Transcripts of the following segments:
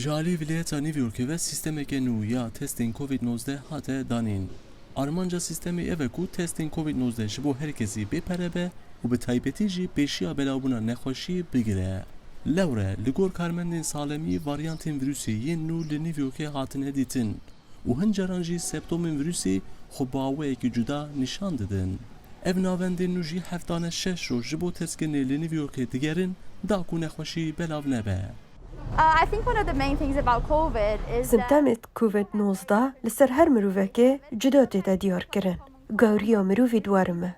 جالی ولیتا نیویورک و سیستم که نویا تستین کووید 19 هاته دانین. آرمانجا سیستمی اوه کو تستین کووید 19 جبو هر کسی بپره به و به تایپتی جی پیشیا بلاوبونا نخوشی بگیره. لوره لگور کارمندین سالمی واریانتین ویروسی یین نو لنیویورک هاتنه دیتن و هنجران جی سپتومین ویروسی خباوه که جدا نشان دادن. اف ناوندین نو جی هفتانه 6 رو جبو تسکنی لنیویورک دیگرین داکو نخوشی بلاو نبه. I think one of the main things about COVID is that سمتمت کووید 19 لسر هر مروفه جدا تیتا دیار کرن. گاوریا مروفی دوارمه.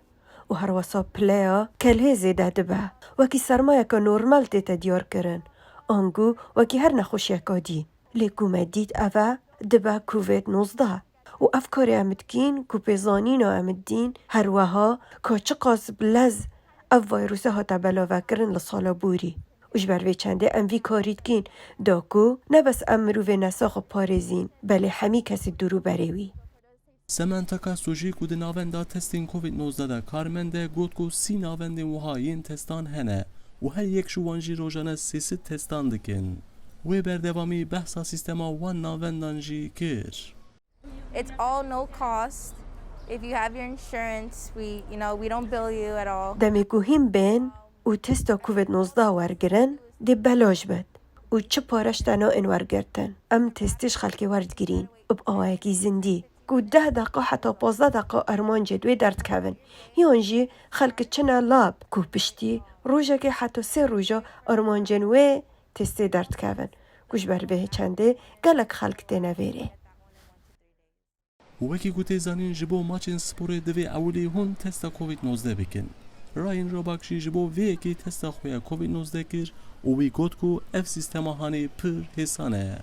و هر واسا پلیا کله زیده دبه. وکی سرمایه که نورمال تیتا دیار کرن. آنگو وکی هر نخوشی که لیکو مدید اوه دبه کووید 19. و افکاری امدکین که پیزانین و امدین هر وها که چقاس بلز اف ویروسه ها تبلاوه کرن لسالا بوری. وش بروی چنده ام وی کارید کین داکو نه بس ام مروی نساخ پارزین بله همی کسی درو بروی. سمنتاکا سوژی کود ناوندا تستین کووید 19 دا کارمنده گوت کو 30 ناوند وهاین تستان هنه و هر یک شوانجی روزانه 300 تستان دکن. و بردوامی بحثا سیستما وان ناوندانجی کر. it's all no cost. If you have your insurance, we don't bill you at all. دمی کو هم بین و تستا کووید 19 ورگرن دی بلاج بد و چه پارش تنها این ورگرتن ام تستش خلکی ورد گرین اب آوائکی زندی کو 10 دقیقه حتی 15 دقیقه ارمان جدوی درد کون یانجی خلک چنه لاب کو پشتی روژه که حتی 3 روژه ارمان جنوی تستی درد کون کوش بر به چنده گلک خلک تنویره وکی گوته زانین جبو ماچین سپوره دوی اولی هون تستا کووید 19 بکن. راین روباکشی جبو وی اکی تستا خویا کووید 19 کر و وی گوت کو اف سیستما هانی پر حسانه.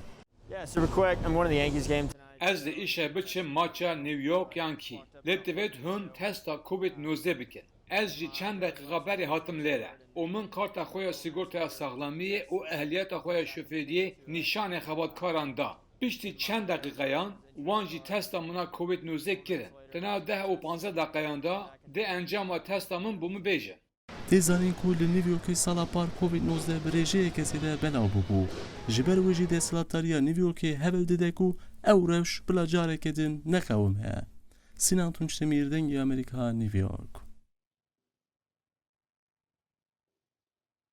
Yeah, super quick. I'm going to the Yankees game tonight. Ez di îşe biçim maça New York Yankee. Lê divêt hûn testa COVID-19 bikin. Ez jî çend deqîqa berê hatim lêre. û min karta xwe ya sîgortaya saxlamiyê û ehliyeta xwe ya şofêriyê nîşanê xebatkaran da. Piştî çend deqîqeyan wan jî testa min a COVID-19 kirin. Di nav 10 û 15 deqeyan da dê encama testa min bû min bêje. تیزانین کو لنیویورکی سالا پار کووید 19 برژه کسی ده بلاو ببو. جبر وجی دستلاتاریا نیویورکی هبل دیده کو او روش بلا جاره کدین نخوام ها. سینان تونچتمیر دنگی امریکا نیویورک.